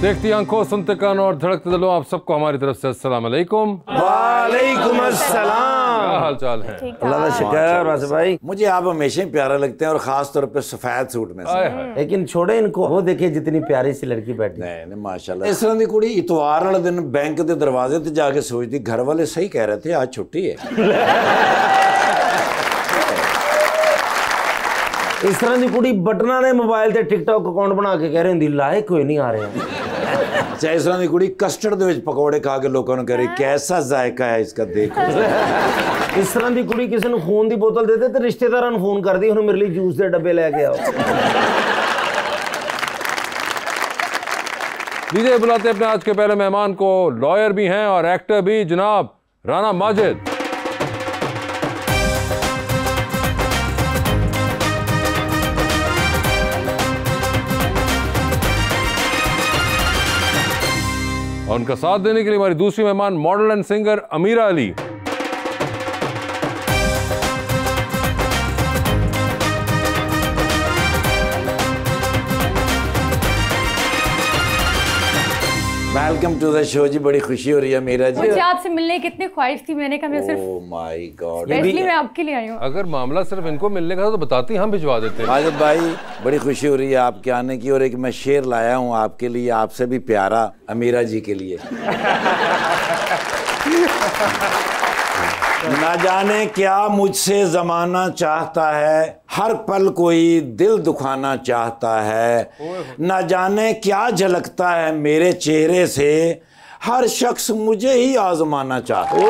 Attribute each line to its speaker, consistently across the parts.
Speaker 1: देखती आंखों, सुनते कानों और धड़कते दिलों, आप सबको हमारी तरफ से अस्सलाम वालेकुम।
Speaker 2: वालेकुम अस्सलाम।
Speaker 1: क्या हाल चाल है?
Speaker 2: अल्लाह का शुक्र वासिफ भाई।
Speaker 3: मुझे आप हमेशा ही प्यारा लगते हैं और खास तौर पे सफेद सूट में से।
Speaker 2: लेकिन छोड़े इनको, वो देखिए जितनी प्यारी सी लड़की बैठी।
Speaker 3: नहीं माशाल्लाह। इस तरह की कुड़ी इतवार वाले दिन बैंक के दरवाजे ते जाके सोचती, घर वाले सही कह रहे थे आज छुट्टी है।
Speaker 2: इस तरह की कुड़ी बटना ने मोबाइल ते टिकटॉक अकाउंट बना के कह रहे होंदी लायक कोई नहीं आ रहे हैं।
Speaker 3: चाहे इस तरह की कुड़ी कस्टर्ड दे विच पकौड़े खा के लोगों ने कह रही कैसा जायका है इसका, देखो।
Speaker 2: इस तरह की कुड़ी किसी ने खून की बोतल देते तो रिश्तेदार ने फोन कर दी उन्हें मेरे लिए जूस के डब्बे लेके आओ।
Speaker 1: लीजिए बुलाते अपने आज के पहले मेहमान को, लॉयर भी हैं और एक्टर भी, जनाब राना माजिद। और उनका साथ देने के लिए हमारी दूसरी मेहमान model and singer Amira Ali.
Speaker 3: Welcome to the show ji, बड़ी खुशी हो रही है मीरा जी।
Speaker 4: मुझे आपसे मिलने की कितनी ख्वाहिश थी, मैंने कहा मैं सिर्फ
Speaker 3: ओह माय गॉड,
Speaker 4: स्पेशली मैं आपके लिए आई हूँ।
Speaker 1: अगर मामला सिर्फ इनको मिलने का था तो बताती, हम भिजवा देते।
Speaker 3: माजिद भाई बड़ी खुशी हो रही है आपके आने की, और एक मैं शेर लाया हूँ आपके लिए, आपसे भी प्यारा, अमीरा जी के लिए। ना जाने क्या मुझसे जमाना चाहता है, हर पल कोई दिल दुखाना चाहता है, ना जाने क्या झलकता है मेरे चेहरे से, हर शख्स मुझे ही आजमाना चाहता है।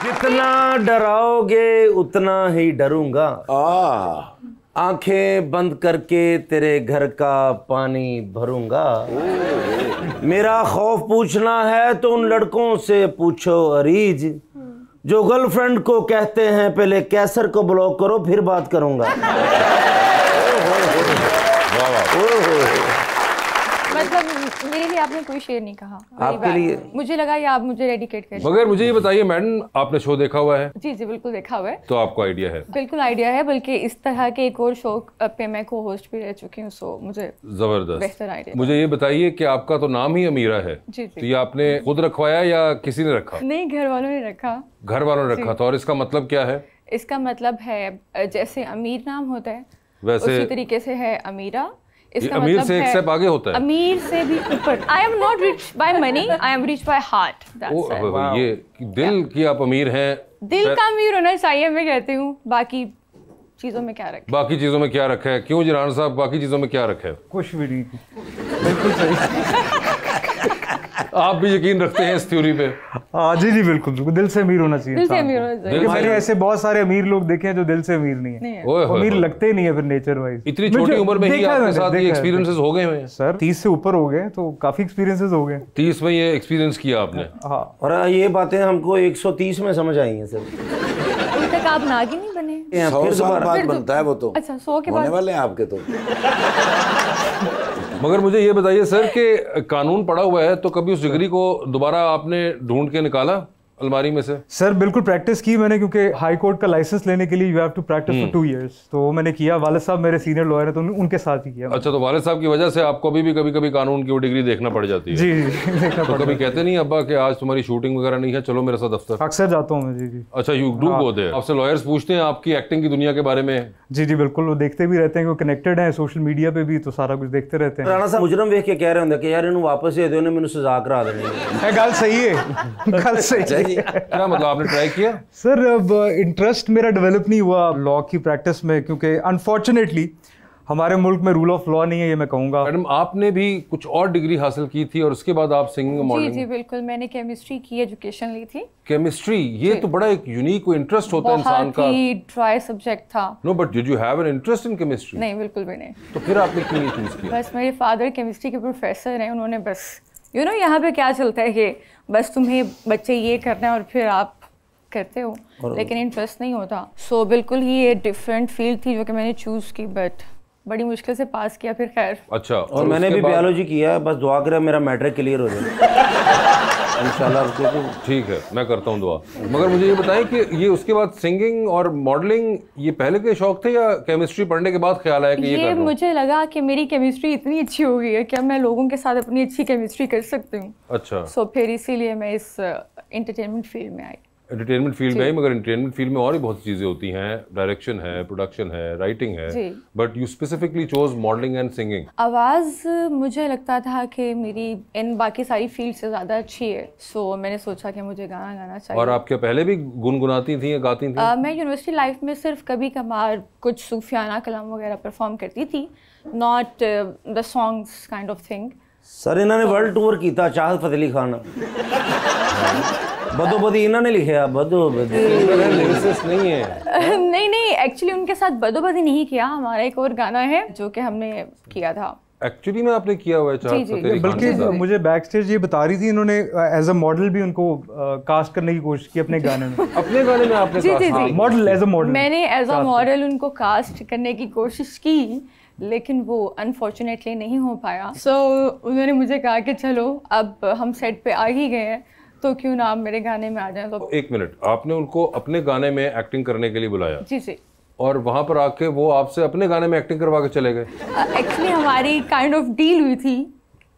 Speaker 2: जितना डराओगे उतना ही डरूंगा, आंखें बंद करके तेरे घर का पानी भरूंगा। मेरा खौफ पूछना है तो उन लड़कों से पूछो अरीज, जो गर्लफ्रेंड को कहते हैं पहले कैसर को ब्लॉक करो फिर बात करूंगा।
Speaker 4: मतलब मेरे लिए आपने कोई शेर नहीं कहा।
Speaker 2: आपके लिए
Speaker 4: मुझे लगा ये आप मुझे डेडिकेट कर।
Speaker 1: मगर मुझे ये बताइए मैडम, आपने शो देखा हुआ है?
Speaker 4: जी जी बिल्कुल देखा हुआ है।
Speaker 1: तो आपको आइडिया है?
Speaker 4: बिल्कुल आइडिया है, बल्कि इस तरह के एक और शो पे मैं को होस्ट भी रह चुकी हूँ, सो मुझे
Speaker 1: जबरदस्त
Speaker 4: बेहतर आइडिया।
Speaker 1: मुझे ये बताइए कि आपका तो नाम ही अमीरा है,
Speaker 4: जी
Speaker 1: तो ये आपने खुद रखवाया या किसी ने रखा?
Speaker 4: नहीं, घर वालों ने रखा।
Speaker 1: घर वालों ने रखा था, और इसका मतलब क्या है?
Speaker 4: इसका मतलब है जैसे अमीर नाम होता है
Speaker 1: वैसे
Speaker 4: उसी तरीके से है अमीरा। इसका
Speaker 1: अमीर
Speaker 4: मतलब
Speaker 1: से एक स्टेप आगे होता है।
Speaker 4: अमीर से भी ऊपर। I am not rich by money, I am rich by heart.
Speaker 1: ये दिल की आप अमीर हैं।
Speaker 4: दिल का अमीर होना चाहिए, मैं कहती हूँ। बाकी चीजों में क्या रखा?
Speaker 1: बाकी चीजों में क्या रखा है? क्यों जी राणा साहब, बाकी चीजों में क्या रखा है?
Speaker 5: कुछ भी नहीं। बिल्कुल सही।
Speaker 1: आप भी यकीन रखते हैं इस थ्योरी पे?
Speaker 5: हाँ जी जी बिल्कुल बिल्कुल, दिल से अमीर होना चाहिए।
Speaker 4: दिल से अमीर होना चाहिए।
Speaker 5: मैंने ऐसे बहुत सारे अमीर लोग देखे हैं जो दिल से अमीर नहीं है।
Speaker 1: ओए होए
Speaker 5: अमीर
Speaker 1: होए।
Speaker 5: लगते ही नहीं है फिर नेचर वाइज।
Speaker 1: इतनी छोटी उम्र में ही आपके साथ ये एक्सपीरियंसेस हो गए हैं?
Speaker 5: सर 30 से ऊपर हो गए तो काफी एक्सपीरियंसेस हो गए।
Speaker 1: 30 में ये एक्सपीरियंस किया आपने?
Speaker 5: हाँ।
Speaker 2: और ये बातें हमको 130 में समझ आई हैं सर।
Speaker 4: अभी तक आप नागी नहीं बने?
Speaker 3: 100 साल बाद बनता है वो तो।
Speaker 4: अच्छा 100 के
Speaker 3: होने
Speaker 4: बाद
Speaker 3: वाले हैं आपके तो।
Speaker 1: मगर मुझे ये बताइए सर कि कानून पढ़ा हुआ है, तो कभी उस डिग्री को दोबारा आपने ढूंढ के निकाला अलमारी में से?
Speaker 5: सर बिल्कुल प्रैक्टिस की मैंने, क्योंकि हाई कोर्ट का लाइसेंस लेने के लिए you have to practise for 2 years. तो वो मैंने किया। वालिद साहब मेरे सीनियर लॉयर हैं तो उनके साथ ही किया।
Speaker 1: अच्छा, तो वालिद साहब की वजह से आपको अभी भी कभी कभी कानून की वो डिग्री देखना पड़ जाती है?
Speaker 5: जी देखना
Speaker 1: तो कभी कहते नहीं अब्बा कि आज तुम्हारी शूटिंग वगैरह नहीं है, चलो मेरे साथ दफ्तर?
Speaker 5: अक्सर जाता हूँ मैं। जी जी।
Speaker 1: अच्छा, यू डू गो देयर। आपसे लॉयर्स पूछते हैं आपकी एक्टिंग की दुनिया के बारे में?
Speaker 5: जी जी बिल्कुल, वो देखते भी रहते हैं, वो कनेक्टेड हैं सोशल मीडिया पे भी, तो सारा कुछ देखते रहते हैं।
Speaker 2: राणा साहब मुजरम देख के कह रहे होंगे कि यार इन्हों वापस दे दो, इन्हें मैंने सजा करा देनी।
Speaker 5: गल सही है, गल सही है।
Speaker 1: क्या मतलब, आपने ट्राई किया?
Speaker 5: सर अब इंटरेस्ट मेरा डेवलप नहीं हुआ लॉ की प्रैक्टिस में, क्योंकि अनफॉर्चुनेटली हमारे मुल्क में रूल ऑफ लॉ नहीं है, ये मैं कहूँगा।
Speaker 1: मैडम आपने भी कुछ और डिग्री हासिल की थी और उसके बाद आप सिंगिंग
Speaker 4: जी
Speaker 1: मॉडलिंग?
Speaker 4: जी बिल्कुल, मैंने केमिस्ट्री की एजुकेशन ली थी।
Speaker 1: केमिस्ट्री, ये तो बड़ा एक यूनिक इंटरेस्ट होता है इंसान का।
Speaker 4: बहुत ही ड्राई सब्जेक्ट था।
Speaker 1: No, but did you have an interest in chemistry?
Speaker 4: नहीं, बिल्कुल भी नहीं।
Speaker 1: तो फिर आपने क्यों ये चूज किया?
Speaker 4: बस मेरे फादर केमिस्ट्री के प्रोफेसर हैं, उन्होंने बस यहाँ पे क्या चलता है कि बस तुम्हें बच्चे ये करना है और फिर आप करते हो, लेकिन इंटरेस्ट नहीं होता। सो बिल्कुल ही ये डिफरेंट फील्ड थी जो कि मैंने चूज की, बट बड़ी मुश्किल से पास किया फिर। खैर,
Speaker 1: अच्छा,
Speaker 2: और मैंने भी बायोलॉजी किया है, बस दुआ करें मेरा मैट्रिक क्लियर हो जाए। इंशाल्लाह क्योंकि
Speaker 1: ठीक है, मैं करता हूँ दुआ। मगर मुझे ये बताएं कि ये उसके बाद सिंगिंग और मॉडलिंग ये पहले के शौक थे या केमिस्ट्री पढ़ने के बाद ख्याल आया कि ये कर लूं?
Speaker 4: मुझे लगा कि मेरी केमिस्ट्री इतनी अच्छी हो गई है कि अब मैं लोगों के साथ अपनी अच्छी केमिस्ट्री कर सकती हूँ।
Speaker 1: अच्छा,
Speaker 4: सो फिर इसीलिए मैं इस एंटरटेनमेंट फील्ड में आई।
Speaker 1: एंटरटेनमेंट फील्ड में आई, मगर एंटरटेनमेंट फील्ड में और भी बहुत चीज़ें होती हैं, डायरेक्शन है, प्रोडक्शन है, राइटिंग है, but you specifically chose modelling and singing.
Speaker 4: आवाज़ मुझे लगता था कि मेरी इन बाकी सारी फील्ड से ज़्यादा अच्छी है, सो मैंने सोचा कि मुझे गाना गाना चाहिए।
Speaker 1: और आप क्या पहले भी गुनगुनाती थी या गाती थी?
Speaker 4: मैं यूनिवर्सिटी लाइफ में सिर्फ कभी कभार कुछ सूफियाना कलाम वगैरह परफॉर्म करती थी, not the songs kind of thing.
Speaker 2: Sir इन्होंने वर्ल्ड टूर किया, चाहत फतेह अली खान बदो बदी इन्होंने लिखा, बदो बदी
Speaker 1: लिरिसिस्ट नहीं है।
Speaker 4: नहीं एक्चुअली उनके साथ बदोबदी नहीं किया, हमारा एक और गाना है जो कि हमने किया था।
Speaker 1: एक्चुअली में आपने किया हुआ है चाहत फतेह अली खान
Speaker 5: बल्कि
Speaker 1: के साथ?
Speaker 5: मुझे बैक स्टेज ये बता रही थी, इन्होंने एज अ मॉडल भी उनको कास्ट करने की कोशिश की अपने गाने में।
Speaker 1: अपने गाने में आपने
Speaker 4: जी।
Speaker 5: मॉडल, एज अ मॉडल
Speaker 4: मैंने एज अ मॉडल उनको कास्ट करने की कोशिश की, लेकिन वो अनफॉर्चुनेटली नहीं हो पाया। सो उन्होंने मुझे कहा कि चलो अब हम सेट पे आ ही गए हैं तो क्यों ना आप मेरे गाने में आ जाएं। तो
Speaker 1: एक मिनट, आपने उनको अपने गाने में एक्टिंग करने के लिए बुलाया?
Speaker 4: जी।
Speaker 1: और वहां पर आके वो आपसे अपने गाने में एक्टिंग करवा के चले गए?
Speaker 4: एक्चुअली हमारी काइंड ऑफ डील हुई थी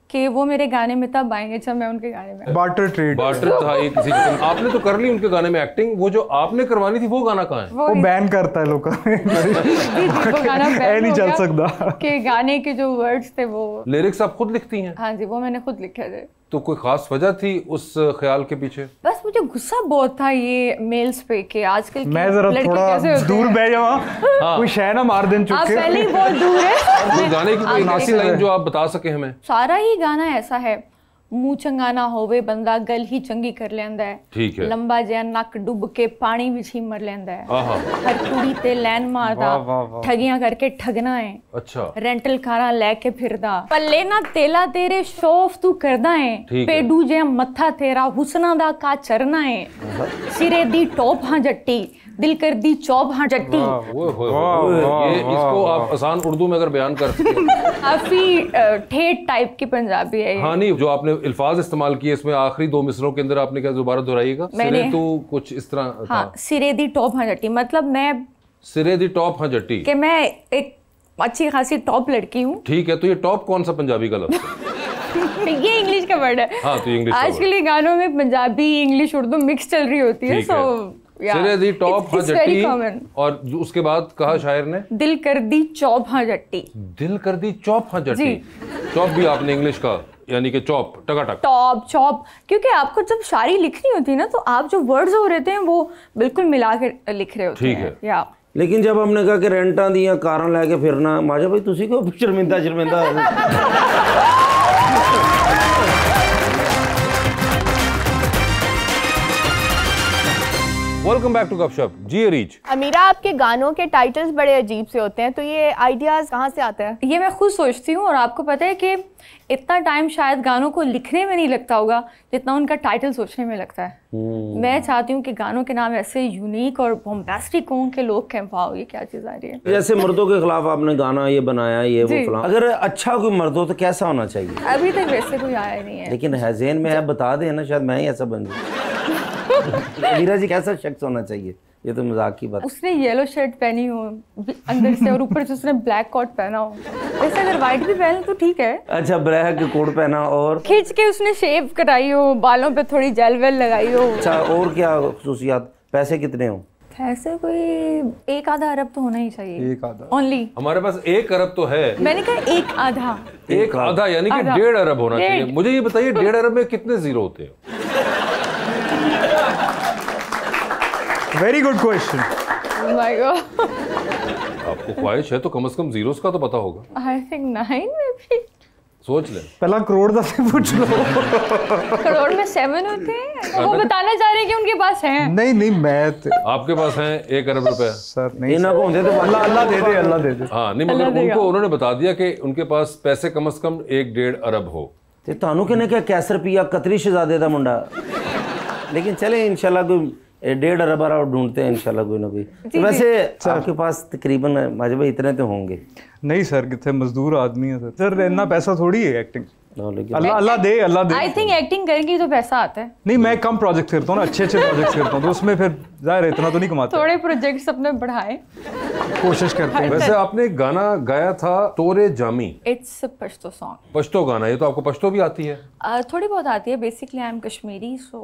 Speaker 4: कि वो मेरे गाने में तब आएंगे जब मैं उनके गाने में।
Speaker 5: बार्टर ट्रेड
Speaker 1: था ये किसी किस्म। आपने तो कर ली उनके गाने में एक्टिंग, वो जो आपने करवानी थी वो गाना कहाँ है?
Speaker 5: वो बैन करता है लोग
Speaker 4: वो गाना
Speaker 5: नहीं चल सकता
Speaker 4: कि गाने के जो वर्ड्स थे वो।
Speaker 1: लिरिक्स आप खुद लिखती हैं?
Speaker 4: हाँ जी, वो मैंने खुद लिखे थे।
Speaker 1: तो कोई खास वजह थी उस ख्याल के पीछे?
Speaker 4: बस मुझे गुस्सा बहुत था ये मेल्स पे कि आजकल
Speaker 5: मैं जरा थोड़ा दूर बैठ जाऊँ, कोई शय ना मार दें चुप के।
Speaker 4: पहले ही बहुत दूर है।
Speaker 1: कोई गाने की कोई नासी लाइन जो आप बता सके हमें?
Speaker 4: सारा ही गाना ऐसा है, मूंह चंगा ना होवे बंदा गल ही चंगी कर लेंदा है,
Speaker 1: ठीक है,
Speaker 4: लंबा जिहा नक डुब के पानी विच ही मर लेंदा है,
Speaker 1: आहा,
Speaker 4: हर कुड़ी ते लैन मारदा, ठगियां करके ठगना है,
Speaker 1: अच्छा,
Speaker 4: रेंटल कारां लेके फिरदा, पल्ले ना तेला तेरे शौफ तू करदा है, पेडू जिहा मत्था तेरा हुसना दा का चरना है, सिरे दी टॉप हां जट्टी दिल कर दी चौब हाँ जट्टी।
Speaker 1: ये इसको आप आसान उर्दू में अगर बयान कर सके।
Speaker 4: काफी ठेठ टाइप की पंजाबी है ये।
Speaker 1: हाँ नहीं, जो आपने अल्फाज इस्तेमाल किए इसमें आखिरी दो मिसरों के अंदर आपने क्या दोबारा दोहराइएगा? सिरे तो कुछ इस तरह
Speaker 4: हाँ, सिरे दी टॉप हाँ जट्टी, मतलब मैं
Speaker 1: सिरे दी टॉप हाँ जट्टी
Speaker 4: कि मैं एक अच्छी खासी टॉप लड़की हूँ।
Speaker 1: ठीक है, तो ये टॉप कौन सा पंजाबी का लफ्ज़ है?
Speaker 4: ये इंग्लिश का वर्ड है।
Speaker 1: हाँ, तो इंग्लिश
Speaker 4: आजकल के गानों में पंजाबी इंग्लिश उर्दू मिक्स चल रही होती है।
Speaker 1: सिरे दी टॉप हाँ जट्टी, और उसके बाद कहा शायर ने
Speaker 4: दिल कर दी चौप हाँ जट्टी।
Speaker 1: दिल कर दी चौप हाँ जट्टी। चौप भी आपने इंग्लिश का, यानी कि चौप टकाटक,
Speaker 4: टॉप चौप, क्योंकि आपको जब शायरी लिखनी होती है ना तो आप जो वर्ड्स हो रहते हैं वो बिल्कुल मिला के लिख रहे होते हैं।
Speaker 1: ठीक है।
Speaker 4: या
Speaker 2: लेकिन जब हमने कहा कि रेंटा दियां कारां लेके फिरना, माजा भाई तुसी क्यों शर्मिंदा
Speaker 1: वेलकम बैक टू गपशप। जी रीच,
Speaker 6: अमीरा, आपके गानों के टाइटल्स बड़े अजीब से होते हैं, तो ये आइडियाज कहाँ से आते हैं?
Speaker 4: ये मैं खुद सोचती हूँ, और आपको पता है कि इतना टाइम शायद गानों को लिखने में नहीं लगता होगा जितना उनका टाइटल सोचने में लगता है। मैं चाहती हूँ कि गानों के नाम ऐसे यूनिक और बॉम्बास्टिक हों कि लोग कहें वाओ ये क्या चीज़ आ रही है।
Speaker 2: जैसे मर्दों के खिलाफ आपने गाना ये बनाया, ये वो फलां, अगर अच्छा कोई मर्द हो तो कैसा होना चाहिए?
Speaker 4: अभी तक वैसे कोई आया नहीं है,
Speaker 2: लेकिन हैज़ेन में है, बता दें ना, शायद मैं ही ऐसा बन जाऊँ। मीरा जी कैसा शख्स होना चाहिए? ये तो मजाक की बात।
Speaker 4: उसने येलो शर्ट पहनी हो अंदर से और ऊपर से उसने ब्लैक कोट पहना हो, वैसे अगर व्हाइट भी पहने तो ठीक है।
Speaker 2: अच्छा, ब्लैक कोट पहना और
Speaker 4: खींच के उसने शेव कराई हो, बालों पे थोड़ी जेल वेल लगाई हो।
Speaker 2: अच्छा, और क्या खुसूसियात? पैसे कितने हो?
Speaker 4: ऐसे कोई 1 आधा अरब तो होना ही चाहिए।
Speaker 5: 1 आधा
Speaker 4: ओनली
Speaker 1: हमारे पास 1 अरब तो है।
Speaker 4: मैंने कहा 1 आधा।
Speaker 1: 1 आधा यानी कि 1.5 अरब होना चाहिए। मुझे ये बताइए 1.5 अरब में कितने जीरो होते हैं?
Speaker 5: Very good question.
Speaker 4: My God,
Speaker 1: आपको ख्वाहिश है तो कम से कम जीरोस का तो पता होगा।
Speaker 4: आई थिंक 9 में भी।
Speaker 1: सोच ले,
Speaker 5: पहला करोड़ का से पूछ लो।
Speaker 4: करोड़ में 7 होते हैं। वो बताना चाह रहे हैं कि उनके पास हैं।
Speaker 5: नहीं मैं
Speaker 1: आपके पास हैं 1 अरब रुपए?
Speaker 5: सर नहीं,
Speaker 2: इन्हें को होते तो
Speaker 5: अल्लाह दे दे, अल्लाह दे दे।
Speaker 1: हाँ नहीं, मगर उनको उन्होंने बता दिया कि उनके पास पैसे कम से कम 1.5 अरब हो।
Speaker 2: ते तानू कहने क्या कैसर पिया कतरी शहजादे का मुंडा। लेकिन चले इंशाल्लाह कोई 1.5 अरब और ढूंढते हैं इंशाल्लाह कोई ना कोई। तो वैसे आपके पास तकरीबन माजे भाई इतने तो होंगे?
Speaker 5: नहीं सर, कितने मजदूर आदमी है सर। इतना पैसा थोड़ी है acting. Allah they.
Speaker 4: I think acting करेंगी तो पैसा आता है।
Speaker 5: नहीं, मैं कम प्रोजेक्ट करता हूँ ना, अच्छे प्रोजेक्ट करता हूँ, तो उसमें फिर जाहिर इतना तो नहीं कमाते।
Speaker 4: थोड़े प्रोजेक्ट्स अपने बढ़ाए,
Speaker 5: कोशिश करते हैं।
Speaker 1: वैसे आपने एक गाना गाया था तोरे Jami,
Speaker 4: it's a Pashto song.
Speaker 1: Pashto गाना, ये तो आपको पश्तो भी आती है?
Speaker 4: थोड़ी बहुत आती है, बेसिकली आई एम कश्मीरी, सो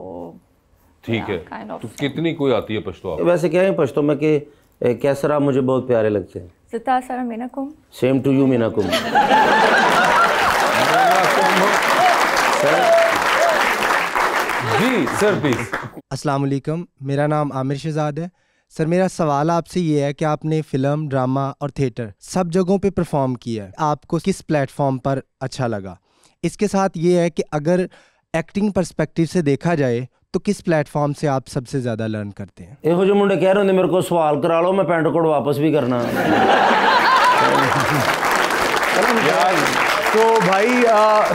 Speaker 1: ठीक है।
Speaker 4: kind of
Speaker 1: तो कितनी कोई आती है पश्तो आपको?
Speaker 2: वैसे क्या है पश्तो में कि कैसरा मुझे बहुत प्यारे लगते हैं।
Speaker 4: जिता सारा मीनाकुम।
Speaker 2: सेम टू यू मीनाकुम।
Speaker 1: जी सर प्लीज।
Speaker 7: अस्सलाम वालेकुम, मेरा नाम आमिर शहजाद है। सर मेरा सवाल आपसे ये है कि आपने फिल्म, ड्रामा और थिएटर सब जगहों पे परफॉर्म किया है, आपको किस प्लेटफॉर्म पर अच्छा लगा? इसके साथ ये है कि अगर एक्टिंग पर्सपेक्टिव से देखा जाए तो किस प्लेटफॉर्म से आप सबसे ज़्यादा लर्न करते हैं?
Speaker 2: ਇਹੋ ਜਿਹੇ ਮੁੰਡੇ ਕਹਿ ਰਹੇ ਹੁੰਦੇ ਮੇਰੇ ਕੋਲ ਸਵਾਲ ਕਰਾ ਲਓ, ਮੈਂ ਪੈਂਟ ਕੋਟ ਵਾਪਸ ਵੀ ਕਰਨਾ।
Speaker 5: तो भाई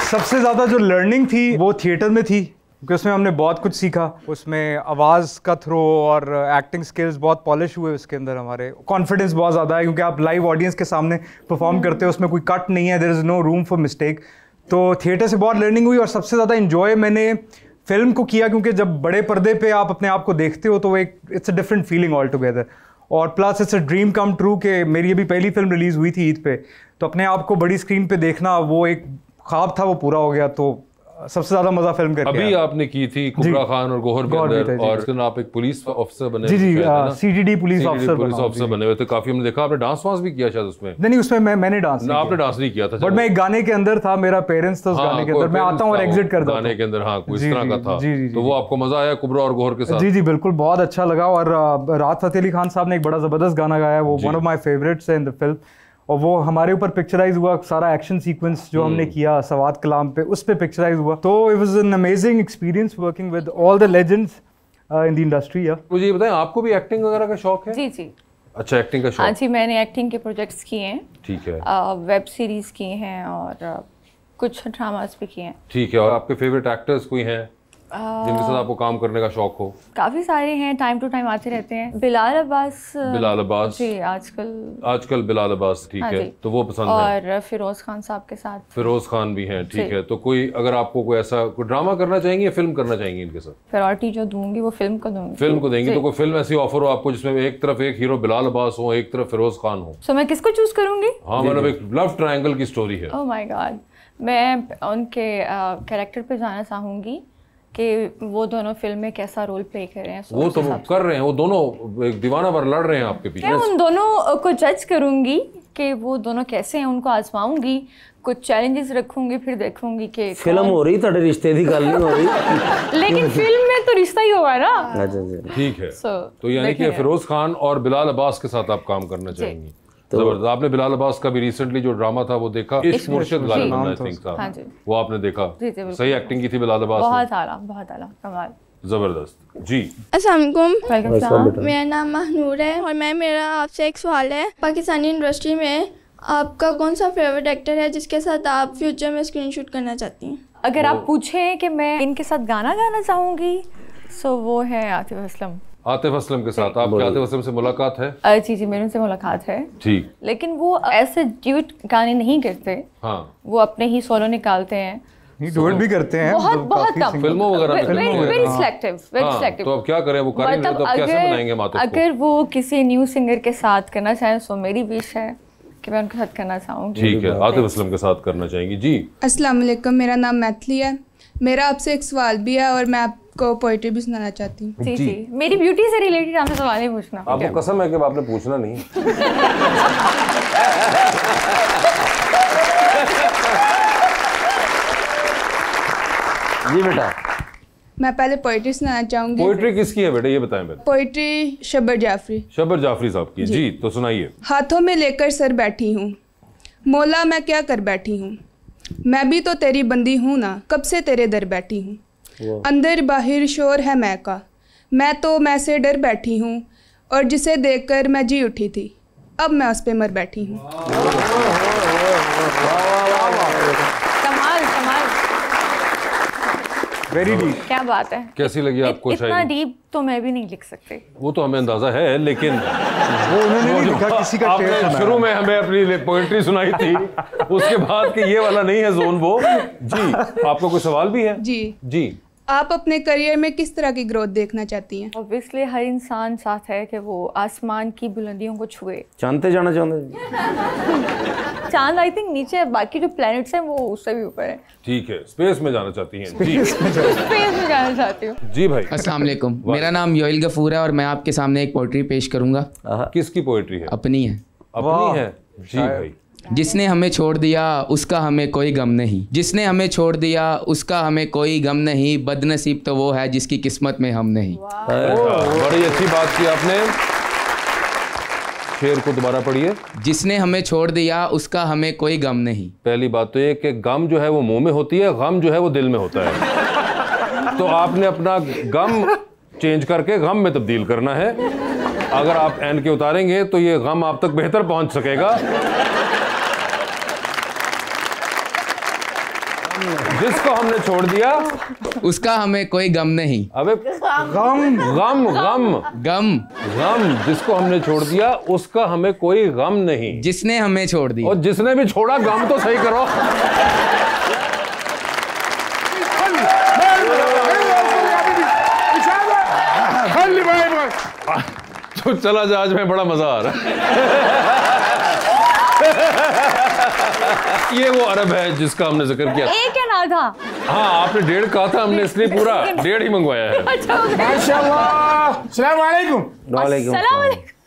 Speaker 5: सबसे ज़्यादा जो लर्निंग थी वो थिएटर में थी, क्योंकि उसमें हमने बहुत कुछ सीखा। उसमें आवाज़ का थ्रो और एक्टिंग स्किल्स बहुत पॉलिश हुए उसके अंदर, हमारे कॉन्फिडेंस बहुत ज़्यादा है, क्योंकि आप लाइव ऑडियंस के सामने परफॉर्म करते हो, उसमें कोई कट नहीं है, there is no room for mistake. तो थिएटर से बहुत लर्निंग हुई और सबसे ज़्यादा इन्जॉय मैंने फिल्म को किया, क्योंकि जब बड़े पर्दे पे आप अपने आप को देखते हो तो वो एक it's a different feeling all together, और plus it's a dream come true कि मेरी अभी पहली फिल्म रिलीज़ हुई थी ईद पे, तो अपने आप को बड़ी स्क्रीन पे देखना वो एक ख्वाब था, वो पूरा हो गया। तो सबसे ज्यादा मजा फिल्म करके
Speaker 1: अभी
Speaker 5: आया।
Speaker 1: आपने की थी कुबरा खान और गौहर के अंदर, और उसके आप एक पुलिस ऑफिसर बने
Speaker 5: जी जी,
Speaker 1: हुए थे ना?
Speaker 5: सीडीडी पुलिस ऑफिसर
Speaker 1: बने हुए थे। काफी हमने देखा आपने डांस वांस भी किया शायद उसमें।
Speaker 5: नहीं, उसमें मैंने डांस
Speaker 1: ना, आपने डांस नहीं किया था,
Speaker 5: बट मैं एक गाने के अंदर था, मेरा पेरेंट्स था उस गाने के अंदर, मैं आता हूँ और एग्जिट करता हूँ
Speaker 1: गाने के अंदर। हाँ, कुछ इस
Speaker 5: जी,
Speaker 1: तरह का था।
Speaker 5: जी,
Speaker 1: तो वो आपको मजा आया कुबरा और गौहर के साथ?
Speaker 5: जी जी बिल्कुल, बहुत अच्छा लगा। और राहत फतेह अली खान साहब ने एक बड़ा जबरदस्त गाना गाया, वो वन ऑफ माय फेवरेट्स है इन द फिल्म, और वो हमारे ऊपर पिक्चराइज हुआ, सारा एक्शन सीक्वेंस जो हमने किया सवात कलाम पे, उस पे पिक्चराइज हुआ। तो it was an amazing experience working with all the legends in the industry.
Speaker 1: मुझे ये बताएं, आपको भी एक्टिंग वगैरह का शौक है?
Speaker 4: जी जी।
Speaker 1: अच्छा, एक्टिंग का
Speaker 4: हाँ
Speaker 1: शौक।
Speaker 4: जी, मैंने एक्टिंग के प्रोजेक्ट्स किए हैं।
Speaker 1: ठीक है।
Speaker 4: वेब सीरीज किए हैं और कुछ ड्रामास भी किए हैं।
Speaker 1: ठीक है। और आपके फेवरेट एक्टर्स कोई हैं जिनके साथ आपको काम करने का शौक हो?
Speaker 4: काफी सारे हैं, टाइम टू टाइम आते रहते हैं। बिलाल अब्बास जी,
Speaker 1: आजकल बिलाल अब्बास, ठीक है, तो वो पसंद है।
Speaker 4: और फिरोज खान साहब के साथ।
Speaker 1: फिरोज खान भी हैं, ठीक है। तो कोई अगर आपको कोई ऐसा कोई ड्रामा करना चाहेंगे या फिल्म करना चाहेंगे इनके साथ?
Speaker 4: प्रायोरिटी जो दूंगी वो फिल्म को दूंगी।
Speaker 1: फिल्म को देंगी। तो कोई फिल्म ऐसी ऑफर हो आपको जिसमें एक तरफ एक हीरो बिलाल अब्बास हो, एक तरफ फिरोज खान हो,
Speaker 4: तो मैं किसको चूज करूंगी?
Speaker 1: हाँ, मतलब एक लव ट्रायंगल की स्टोरी है।
Speaker 4: ओह माय गॉड, मैं उनके कैरेक्टर पे जाना चाहूंगी कि वो दोनों फिल्म में कैसा रोल प्ले कर रहे हैं।
Speaker 1: वो तो कर रहे हैं, वो दोनों एक दीवाना पर लड़ रहे हैं आपके पीछे।
Speaker 4: मैं उन दोनों को जज करूंगी कि वो दोनों कैसे हैं, उनको आजमाऊंगी, कुछ चैलेंजेस रखूंगी, फिर देखूंगी कि
Speaker 2: फिल्म हो रही, थोड़े रिश्ते की गल नहीं हो रही।
Speaker 4: लेकिन फिल्म में तो रिश्ता ही होगा ना।
Speaker 1: ठीक है। तो यानी कि फिरोज खान और बिलाल अब्बास के साथ आप काम करना चाहेंगी। जबरदस्त। आपने बिलाल अब्बास का भी रिसेंटली जो ड्रामा था वो देखा, इश्क मुर्शिद गालिबन आई थिंक था, वो आपने देखा? सही एक्टिंग की थी बिलाल अब्बास ने?
Speaker 4: बहुत आला कमाल,
Speaker 1: जबरदस्त। जी
Speaker 8: अस्सलाम, मेरा नाम महनूर है और मेरा आपसे एक सवाल है, पाकिस्तानी इंडस्ट्री में आपका कौन सा फेवरेट एक्टर है जिसके साथ आप फ्यूचर में स्क्रीन शूट करना चाहती हैं?
Speaker 4: अगर आप पूछें कि मैं इनके साथ गाना गाना चाहूंगी, सो वो है आतिफ असलम।
Speaker 1: आतिफ असलम के साथ आपकी आतिफ असलम से मुलाकात है?
Speaker 4: जी जी, मेरे उनसे मुलाकात है।
Speaker 1: ठीक।
Speaker 4: लेकिन वो ऐसे ड्यूट गाने नहीं करते।
Speaker 1: हाँ,
Speaker 4: वो अपने ही सोलो निकालते हैं,
Speaker 5: डुएट भी करते हैं,
Speaker 4: बहुत कम,
Speaker 1: फिल्मों वगैरह में।
Speaker 4: Very selective, very selective.
Speaker 1: तो अब क्या करें, वो कर नहीं रहे, तो अब कैसे बनाएंगे हम आतिफ को?
Speaker 4: अगर वो किसी न्यू सिंगर के साथ करना चाहें तो मेरी विश है कि मैं उनके साथ करना चाहूँगी।
Speaker 1: ठीक है, आतिफ असलम के साथ करना चाहेंगी। जी
Speaker 9: अस्सलाम वालेकुम, मेरा नाम मैथिली है। मेरा आपसे एक सवाल भी है और मैं आपको पोइट्री भी सुनाना चाहती हूँ।
Speaker 4: जी जी, मेरी ब्यूटी से रिलेटेड आपसे सवाल नहीं पूछना।
Speaker 1: आपको कसम है कि आपने पूछना नहीं।
Speaker 2: जी बेटा,
Speaker 9: मैं पहले पोइट्री सुनाना चाहूँगी।
Speaker 1: पोइट्री किसकी है बेटा, ये बताएं पहले।
Speaker 9: पोइट्री शब्बर जाफरी।
Speaker 1: शब्बर जाफरी साहब की। जी, तो सुनाइए।
Speaker 9: हाथों में लेकर सर बैठी हूँ, मौला मैं क्या कर बैठी हूँ, मैं भी तो तेरी बंदी हूँ ना, कब से तेरे दर बैठी हूँ। अंदर बाहर शोर है मैं का, मैं तो मैं से डर बैठी हूँ, और जिसे देखकर मैं जी उठी थी, अब मैं उस पे मर बैठी हूँ।
Speaker 4: कमाल कमाल।
Speaker 5: Very deep.
Speaker 4: क्या बात है।
Speaker 1: कैसी लगी आपको शायरी?
Speaker 4: इतना डीप तो मैं भी नहीं लिख सकती।
Speaker 1: वो तो हमें अंदाजा है, लेकिन
Speaker 5: वो उन्होंने नहीं लिखा, किसी का शेर सुना।
Speaker 1: शुरू में हमें अपनी पोएट्री सुनाई थी, उसके बाद कि ये वाला नहीं है जोन वो। जी, आपको कोई सवाल भी है? जी।
Speaker 9: आप अपने करियर में किस तरह की ग्रोथ देखना चाहती हैं?
Speaker 4: ऑब्वियसली हर इंसान चाहता है कि वो आसमान की बुलंदियों को छुए।
Speaker 2: चांद पे जाना चाहते?
Speaker 4: चांद आई थिंक नीचे है, बाकी जो प्लैनेट्स हैं वो उससे भी ऊपर है।
Speaker 1: ठीक है, स्पेस में जाना चाहती हैं? जी,
Speaker 4: स्पेस में जाना चाहती हूँ।
Speaker 1: जी भाई।
Speaker 10: अस्सलाम वालेकुम, मेरा नाम योइल गफूर है और मैं आपके सामने एक पोएट्री पेश करूंगा।
Speaker 1: किसकी पोएट्री है?
Speaker 10: अपनी है।
Speaker 1: अपनी है? जी भाई।
Speaker 10: जिसने हमें छोड़ दिया उसका हमें कोई गम नहीं, जिसने हमें छोड़ दिया उसका हमें कोई गम नहीं, बदनसीब तो वो है जिसकी किस्मत में हम नहीं।
Speaker 1: बड़ी अच्छी बात की आपने। शेर को दोबारा पढ़िए।
Speaker 10: जिसने हमें छोड़ दिया उसका हमें कोई गम नहीं।
Speaker 1: पहली बात तो ये कि गम जो है वो मुंह में होती है, गम जो है वो दिल में होता है। तो आपने अपना गम चेंज करके गम में तब्दील करना है। अगर आप एन के उतारेंगे तो ये गम आप तक बेहतर पहुंच सकेगा। जिसको हमने छोड़ दिया
Speaker 10: उसका हमें कोई गम नहीं।
Speaker 1: अबे गम गम गम
Speaker 10: गम
Speaker 1: गम, जिसको हमने छोड़ दिया उसका हमें कोई गम नहीं।
Speaker 10: जिसने हमें छोड़ दिया,
Speaker 1: और जिसने भी छोड़ा गम तो सही करो। तो चला जा, आज में बड़ा मजा आ रहा है। ये वो अरब है जिसका हमने जिक्र किया।
Speaker 4: एक है ना था।
Speaker 1: हाँ, आपने 1.5 कहा था, हमने इसलिए पूरा 1.5 ही मंगवाया है।
Speaker 11: माशाल्लाह। अस्सलाम वालेकुम।
Speaker 2: वालेकुम
Speaker 11: सलाम।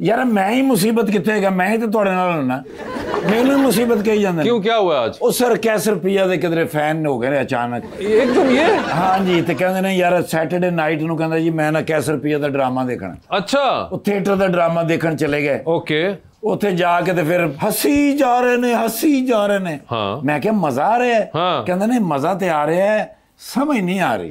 Speaker 3: यार मैं ही मुसीबत कितने गया, मैं ही तो थोड़े नाल होना, मैनू मुसीबत कही जांदे।
Speaker 1: क्यों, क्या हुआ आज?
Speaker 3: ओ सर कैसे रुपया दे किधरे फैन हो गए अचानक
Speaker 1: एकदम ये?
Speaker 3: हाँ जी, तो कहंदे ने यार सैटरडे नाइट नु कहंदा जी मैं ना कैसे रुपया दा ड्रामा देखना।
Speaker 1: अच्छा।
Speaker 3: वो थिएटर दा ड्रामा देखने चले गए।
Speaker 1: ओके।
Speaker 3: ਉੱਥੇ ਜਾ ਕੇ ਤੇ ਫਿਰ ਹੱਸੀ ਜਾ ਰਹੇ ਨੇ।
Speaker 1: हाँ।
Speaker 3: मैं क्या मजा आ रहा है?
Speaker 1: हाँ।
Speaker 3: कहंदे ने मजा तो आ रहा है, समझ नहीं आ रही।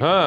Speaker 1: हाँ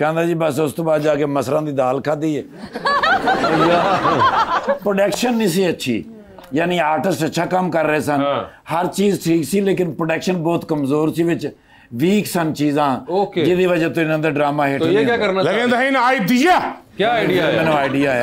Speaker 3: कहंदा जी बस उस तो बाद जाके मसरां दी दाल खाधी है। प्रोडक्शन नहीं सी अच्छी, यानी आर्टिस्ट अच्छा काम कर रहे सन, हर चीज ठीक सी, लेकिन प्रोडक्शन बहुत कमजोर सी, विच वीक सन चीज़ां, जिहदी वजह तो इन्हां दा ड्रामा हिट।
Speaker 1: तो ये क्या करना चाहिए?
Speaker 11: लेकिन दहीन आइडिया,
Speaker 1: क्या आइडिया है?
Speaker 3: मैंने आइडिया है।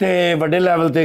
Speaker 3: ते बड़े लेवल ते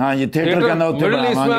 Speaker 3: हां जी, थिएटर कहंदा उत्थे बनावांगे।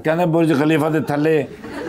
Speaker 3: कहंदा बुर्ज खलीफा दे थल्ले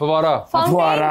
Speaker 3: फुवारा।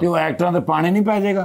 Speaker 3: ਤੇ ਉਹ ਐਕਟਰਾਂ ਤੇ ਪਾਣੀ नहीं ਪੈ ਜਾਏਗਾ।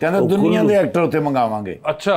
Speaker 3: कहना दुनिया दे एक्टर उते मंगावांगे।
Speaker 1: अच्छा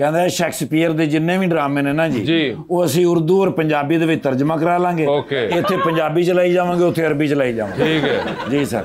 Speaker 3: कहना शेक्सपीयर दे जिन्ने भी ड्रामे ने ना जी वो ਅਸੀਂ उर्दू और पंजाबी दे विच तर्जमा करा लांगे। इत्थे पंजाबी चलाई जावांगे, उथे अरबी चलाई जावांगे।
Speaker 1: ठीक है
Speaker 3: जी सर।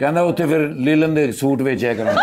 Speaker 3: कहना उत्थे फिर लीलन दे सूट वेचिया करांगे।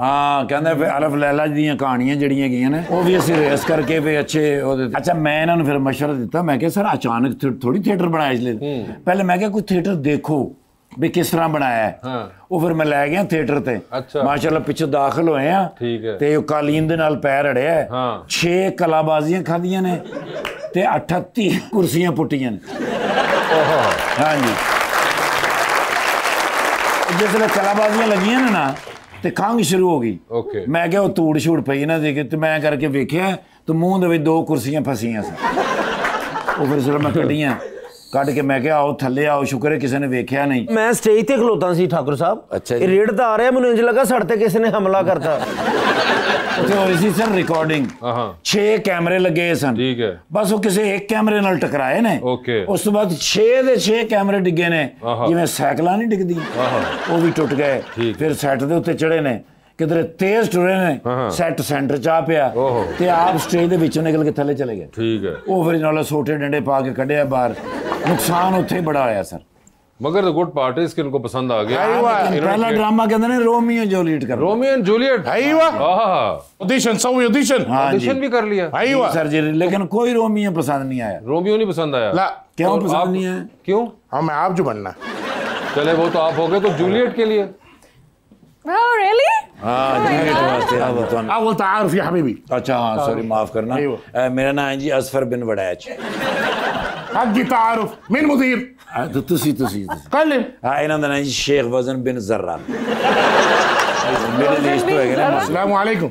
Speaker 3: हाँ, कहना फिर अलफ लैला दी कहानियां जड़ियां गईयां ने वो भी ਅਸੀਂ रेस करके भी अच्छे। अच्छा, मैं इन्होंने फिर मशवरा दिता, मैं क्या सर अचानक थोड़ी थिएटर बनाया इसलिए, पहले मैं क्या कोई थिएटर देखो भी किस तरह बनाया है। वो फिर मैं लै गया थिएटर ते।
Speaker 1: अच्छा।
Speaker 3: माशाल्लाह पिछे दाखिल होए हैं।
Speaker 1: ठीक है।
Speaker 3: ते कालीन दे नाल पैर अड़िया है। 6 कलाबाजियां खादियां ने ते 38 कुर्सियां पुट्टियां ने। हाँ जी, जिसले कलाबाजियां लगियां ने ना ते खंघ शुरू हो गई। मैं क्या वो धूड़ छूड़ पई ना दी, ते मैं करके वेख्या तो मुंह दे विच 2 कुर्सियां फसियां सी। वो फिर सिर्फ मैं कड्डियां कट के, मैं क्या आओ थल्ले आओ, शुक्र है किसी ने वेख्या नहीं।
Speaker 2: मैं स्टेज ते खलोता सी ठाकुर साहब।
Speaker 3: अच्छा,
Speaker 2: रेड आ रहा, मैंने इंज लगा सड़ ते किसी ने हमला करता।
Speaker 3: सर रिकॉर्डिंग 6 कैमरे लगे सन।
Speaker 1: ठीक है।
Speaker 3: बस वो किसी एक कैमरे नाल टकराए ने। उस तो बाद 6 दे 6 कैमरे डिगे ने, जिवें साइकिलां नहीं डिगदी, वो भी टुट गए। फिर सैट दे उत्ते चढ़े ने, ਕਿਧਰੇ ਤੇਜ਼ ਟੁਰੇ ਨੇ ਸੈੱਟ ਸੈਂਟਰ ਚ ਆ ਪਿਆ ਤੇ ਆਪ ਸਟੇਜ ਦੇ ਵਿੱਚੋਂ ਨਿਕਲ ਕੇ ਥੱਲੇ ਚਲੇ ਗਏ।
Speaker 1: ਠੀਕ ਹੈ।
Speaker 3: ਉਹ ਫਿਰ ਨਾਲ ਸੋਟੇ ਡੰਡੇ ਪਾ ਕੇ ਕੱਢਿਆ ਬਾਹਰ, ਨੁਕਸਾਨ ਉੱਥੇ ਹੀ ਬੜਾ ਹੋਇਆ ਸਰ।
Speaker 1: मगर द गुड पार्ट इज कि इनको पसंद आ गया।
Speaker 3: पहला ड्रामा कहते हैं रोमियो जूलियट कर,
Speaker 1: Romeo and Juliet.
Speaker 11: Audition so audition
Speaker 1: audition भी कर लिया
Speaker 3: सर जी, लेकिन कोई रोमियो पसंद नहीं आया।
Speaker 1: रोमियो नहीं पसंद आया?
Speaker 3: क्यों पसंद नहीं आया?
Speaker 1: क्यों?
Speaker 11: हमें आप जो बनना।
Speaker 1: चले वो तो आप हो गए, तो जूलियट के लिए
Speaker 4: Oh, really?
Speaker 11: अव्वल तारुफ या हबीबी।
Speaker 3: अच्छा हाँ सॉरी माफ करना, मेरा नाम है जी असफर बिन वड़ैच।
Speaker 11: हक़ तारुफ मिन मुदीर।
Speaker 3: तो तुसी
Speaker 11: कल्ले
Speaker 3: हाँ इन्हां दा नाम जी शेख वज़न बिन ज़र्रा। मेरे लिस्ट तो है ना।
Speaker 11: अस्सलाम वालेकुम।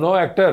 Speaker 1: नो एक्टर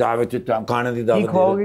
Speaker 3: दावत इत्ताम खाने दी दावत
Speaker 5: खाओगे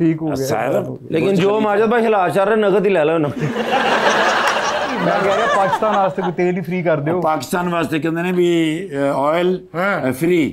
Speaker 5: ठीक हो गया।
Speaker 2: लेकिन जो माजद भाई हिलास चल रहे नगद ही ले लो ना।
Speaker 5: मैं कह रहा पाकिस्तान वास्ते कोई तेल ही फ्री कर दो।
Speaker 3: पाकिस्तान वास्ते कहंदे ने भी ऑयल फ्री,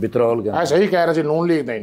Speaker 3: पेट्रोल का
Speaker 11: सही कह रहे थे नून लीग नहीं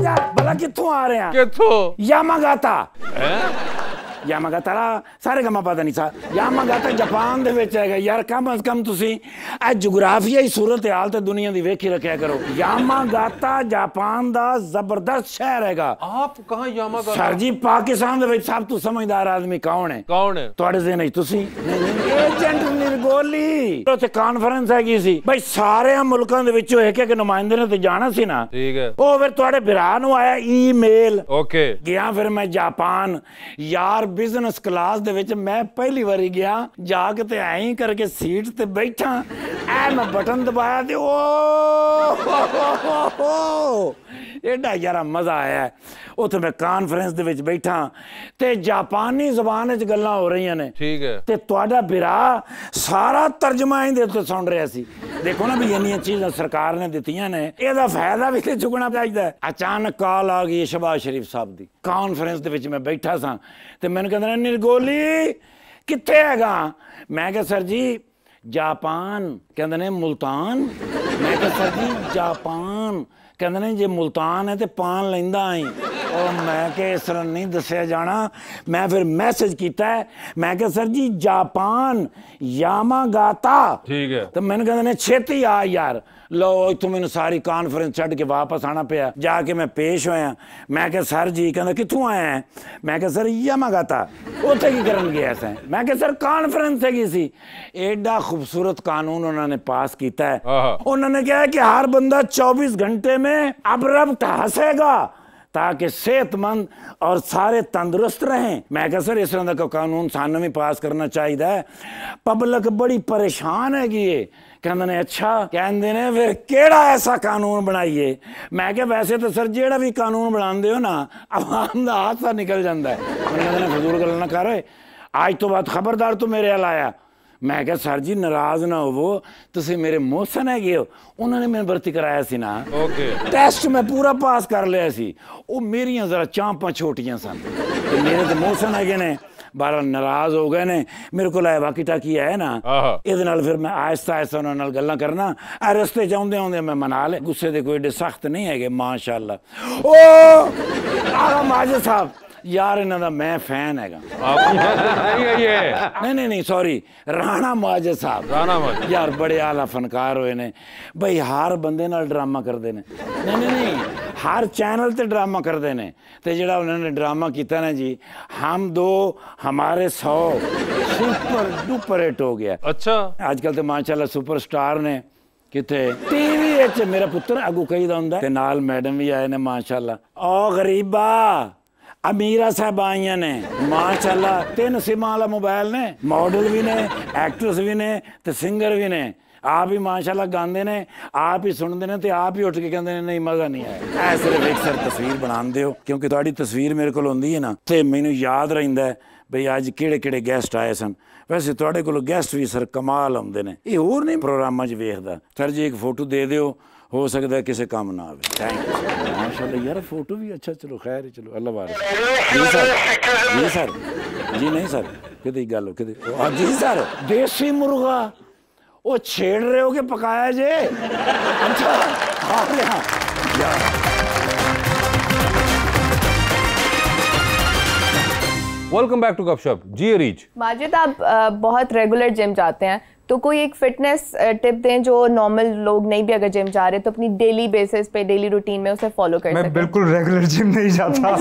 Speaker 3: जा भला कित्थों आ रहे हैं?
Speaker 1: कित्थों?
Speaker 3: यामागाता। यामागाता सारे कमा पता नहीं सा। यामागाता जापान दे विच हैगा यार। कम अज कम तुसी ए जुगराफियाई सूरत हाल ते दुनिया दी वेखी रखिया करो। यामागाता जापान दा जबरदस्त शहर हैगा।
Speaker 1: आप कहां यामागाता?
Speaker 3: सर जी पाकिस्तान दे विच सब तो समझदार आदमी कौन है? तुहाडे ज़हन विच तुसी एजेंट निर्गोली। उत्थे कॉन्फ्रेंस हैगी सी भाई, सारे मुल्कां दे विचों एक नुमाइंदे ने ते जाना सी ना।
Speaker 1: ठीक है।
Speaker 3: ओ फिर तुहाडे भरा नूं आया ईमेल।
Speaker 1: ओके
Speaker 3: गया फिर मैं जापान यार बिजनेस क्लास दे विच मैं पहली बारी गया जाके ते ऐं ही करके सीट ते बैठा ऐ मैं बटन दबाया ते ओ एडा यारा मजा आया। उत्थे मैं कॉन्फ्रेंस दे विच बैठा ते जापानी ज़बान च गल्लां हो रही ने।
Speaker 1: ठीक है।
Speaker 3: ते तुहाडा बिरा सारा तर्जमा इंदे उत्ते सुन रहा सी। देखो ना भी इन्नियां चीज़ां सरकार ने दित्तियां ने, एदा फायदा भी ते चुकना चाहिदा। अचानक कॉल आ गई शहबाज शरीफ साहब दी। कॉन्फ्रेंस दे विच मैं बैठा सा ते मैनूं कहंदे ने निर्गोली कित्थे हैगा? मैं कहा सर जी जापान। कहंदे ने मुल्तान। मैं कहा सर जी जापान। कहंदे ने जे मुल्तान है तो पान लैंदा आई। और मैं कि इस तरह नहीं दसिया जाना। मैं फिर मैसेज किया है, मैं कि सर जी जापान यामागाता।
Speaker 1: ठीक है।
Speaker 3: तो मैंने कहंदे ने छेती आ यार। लो इतों मैंने सारी कॉन्फ्रेंस छड़ के वापस आना पिया। जाके मैं पेश होया। मैं क्या सर जी? कहंदा कित्थों आया है? मैं क्या सर यामागाता। उत्थे की करन गया सैं? मैं क्या सर कॉन्फ्रेंस हैगी सी। एडा खूबसूरत कानून उन्होंने पास किया है। उन्होंने कहा कि हर बंदा 24 घंटे में अबरफ्त हंसेगा ताकि सेहतमंद और सारे तंदुरुस्त रहें। मैं कहा सर इस तरह का कानून सानू भी पास करना चाहिए। पब्लिक बड़ी परेशान हैगी है। कहंदे ने अच्छा, कहंदे ने फिर केड़ा ऐसा कानून बनाइए? मैं क्या वैसे तो सर जेड़ा भी कानून बनांदे हो ना आवाम दा हादसा निकल जाता है। कहंदे ने फजूल गल ना कर, आज तो बाद खबरदार तू मेरे हल आया। मैं क्या सर जी नाराज ना होवो, तुसी मेरे मोहसन हैगे हो। उन्होंने मैंने भर्ती कराया सी ना। टेस्ट मैं पूरा पास कर लिया सी। वो मेरियां जरा चांपां छोटियां सन ते मेरे तो मोहसन हैगे ने। बारह नाराज हो गए ने। मेरे को वाकी टाकी है ना, इहदे नाल फिर मैं आहिस्ता आहिस्ता उन्हां नाल गल्लां करना। रस्ते च आउंदे आउंदे मैं मना ले। गुस्से दे कोई एडे सख्त नहीं हैगे माशाअल्लाह। ओ आला माजिद साहब यार इन्हां दा मैं फैन हैगा। नहीं सॉरी राणा माजिद साहब। राणा माजिद यार बड़े आला फनकार होए ने भाई। हर बंदे नाल ड्रामा करदे ने। नहीं हर चैनल ते ड्रामा करदे ने। ते जेड़ा उन्होंने ड्रामा किया ना जी हम दो हमारे 100 सुपर डुपर हिट हो गया। अच्छा आजकल तो माशाल्लाह सुपरस्टार ने किथे टीवी च। मेरा पुत्र अगू कही दा हुंदा ते नाल मैडम भी आए ने माशाल्लाह। ओ गरीबा अमीरा साहब आईया ने माशाल्लाह। 3 सिम वाला मोबाइल ने, मॉडल भी ने, एक्ट्रेस भी ने ते सिंगर भी ने। आप ही माशाल्लाह गांदे ने, आप ही सुनते ने ते आप ही उठ के कहते हैं नहीं मज़ा नहीं आया। ऐ सिर्फ एक सर तस्वीर बनाते हो क्योंकि तुहाडी तस्वीर मेरे को होंदी है ना तो मैनू याद रहिंदा है बई अज किहड़े गेस्ट आए सन। वैसे तुहाडे कोल गेस्ट भी सर कमाल आउंदे ने। ये होर नहीं प्रोग्रामां च वेखदा। सर जी एक फोटो दे दिओ हो सकता है किसी काम ना आवे। थैंक यू माशाल्लाह यार, फोटो भी अच्छा, चलो खैर है, चलो अल्लाह बार। जी सर, जी सर, जी नहीं सर, कितनी गल हो कितनी। हाँ जी सर, देसी मुर्गा वो छेड़ रहे हो कि पकाया जे? अच्छा खा रहे हैं।
Speaker 1: वेलकम बैक टू गपशप। जी अरीज,
Speaker 6: माजिद आप बहुत रेगुलर जिम जाते हैं, तो कोई एक फिटनेस टिप दें जो नॉर्मल लोग नहीं भी अगर जिम जा रहे तो अपनी डेली बेसिस पे, डेली रूटीन में उसे फॉलो कर सकें।
Speaker 5: मैं बिल्कुल रेगुलर जिम नहीं जाता।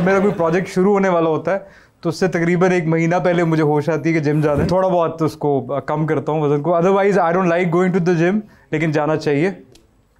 Speaker 5: मेरा कोई प्रोजेक्ट शुरू होने वाला होता है तो उससे तकरीबन 1 महीना पहले मुझे होश आती है कि जिम जाना है। थोड़ा बहुत तो उसको कम करता हूँ वजन को, otherwise I don't like going to the gym, लेकिन जाना चाहिए।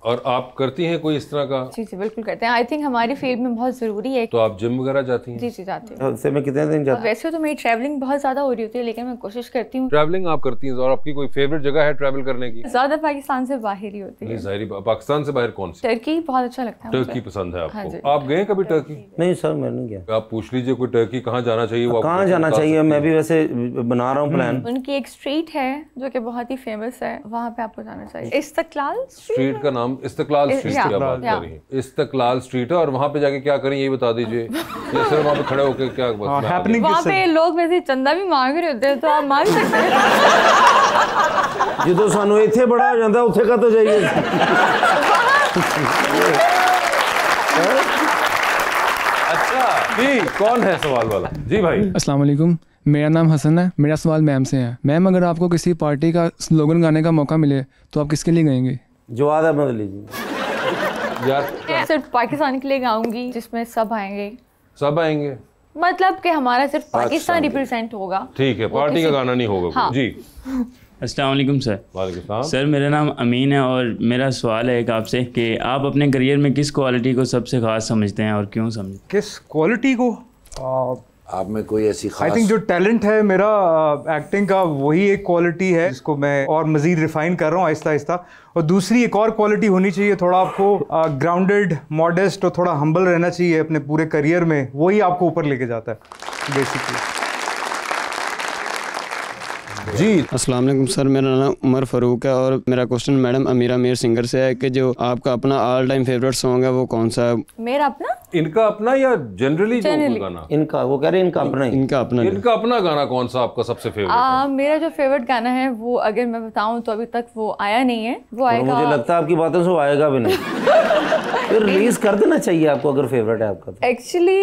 Speaker 1: और आप करती हैं कोई इस तरह का?
Speaker 4: जी जी बिल्कुल करते हैं। आई थिंक हमारी फील्ड में बहुत ज़रूरी है।
Speaker 1: तो आप जिम वगैरह जाती हैं?
Speaker 4: जी जी जाती हूँ।
Speaker 2: हफ्ते में कितने दिन जाती हैं?
Speaker 4: वैसे तो मेरी ट्रैवलिंग बहुत ज़्यादा हो रही होती है, लेकिन मैं कोशिश करती हूँ।
Speaker 1: ट्रैवलिंग आप करती हैं, और आपकी कोई फेवरेट जगह है ट्रैवल करने की?
Speaker 4: ज़्यादा पाकिस्तान से बाहर ही होती है।
Speaker 1: ज़ाहिर, पाकिस्तान से बाहर कौन सी?
Speaker 4: टर्की बहुत अच्छा लगता है।
Speaker 1: टर्की पसंद है आपको? आप गए कभी टर्की?
Speaker 2: नहीं सर, मैं नहीं गया।
Speaker 1: आप पूछ लीजिए कोई टर्की कहाँ जाना चाहिए, वो
Speaker 2: कहाँ जाना चाहिए। मैं भी वैसे बना रहा हूँ प्लान।
Speaker 4: उनकी एक स्ट्रीट है जो कि बहुत ही फेमस है, वहाँ पे आपको जाना चाहिए। इस्तकलाल
Speaker 1: स्ट्रीट का नाम इस्तकलाल स्ट्रीट की बात कर रही है? इस्तकलाल स्ट्रीट है, और वहाँ पे जाके क्या करें ये बता दीजिए। सर वहाँ पे खड़े होकर क्या
Speaker 4: वहाँ पे लोग वैसे चंदा भी मांग रहे होते हैं, तो आप मांग सकते हैं।
Speaker 2: जो सानू इत्थे बड़ा हो जाता उत्थे का तो जाइए।
Speaker 1: अच्छा जी, कौन है सवाल वाला? जी भाई
Speaker 12: अस्सलाम वालेकुम, मेरा नाम हसन है। मेरा सवाल मैम से है। मैम, अगर आपको किसी पार्टी का स्लोगन गाने का मौका मिले तो आप किसके लिए गाएंगे?
Speaker 2: जवाद अहमद लीजिए।
Speaker 1: यार
Speaker 4: सिर्फ पाकिस्तान के लिए गाऊंगी, जिसमें सब आएंगे।
Speaker 1: सब आएंगे
Speaker 4: मतलब कि हमारा सिर्फ पाकिस्तान रिप्रेजेंट होगा।
Speaker 1: ठीक है, पार्टी का गाना नहीं होगा।
Speaker 4: हाँ।
Speaker 1: जी
Speaker 13: अस्सलाम वालेकुम सर।
Speaker 1: वालेकुम
Speaker 13: सर, मेरा नाम अमीन है और मेरा सवाल है एक आपसे कि आप अपने करियर में किस क्वालिटी को सबसे खास समझते हैं और क्यों समझते हैं?
Speaker 5: किस क्वालिटी को?
Speaker 3: आप में कोई ऐसी खास?
Speaker 5: आई थिंक जो टैलेंट है मेरा एक्टिंग का, वही एक क्वालिटी है जिसको मैं और मज़ीद रिफाइन कर रहा हूँ आहिस्ता आहिस्ता। और दूसरी एक और क्वालिटी होनी चाहिए, थोड़ा आपको ग्राउंडेड, मॉडेस्ट और थोड़ा हम्बल रहना चाहिए अपने पूरे करियर में। वही आपको ऊपर लेके जाता है बेसिकली।
Speaker 1: जी
Speaker 12: अस्सलाम वालेकुम सर, मेरा नाम उमर फ़ारूक है और मेरा क्वेश्चन मैडम अमीरा मीर सिंगर से है कि जो आपका अपना ऑल टाइम फेवरेट सॉन्ग है वो कौन सा है?
Speaker 4: मेरा अपना?
Speaker 1: इनका अपना या जनरली गाना?
Speaker 2: इनका, वो कह रहे हैं इनका अपना।
Speaker 12: इनका अपना
Speaker 1: गाना कौन सा आपका सबसे फेवरेट?
Speaker 4: मेरा जो फेवरेट गाना है वो अगर मैं बताऊं तो अभी तक वो आया नहीं है। वो आएगा,
Speaker 2: मुझे लगता है आपकी बातों से वो आएगा भी नहीं। फिर रिलीज कर देना चाहिए आपको अगर फेवरेट है आपका तो।
Speaker 4: एक्चुअली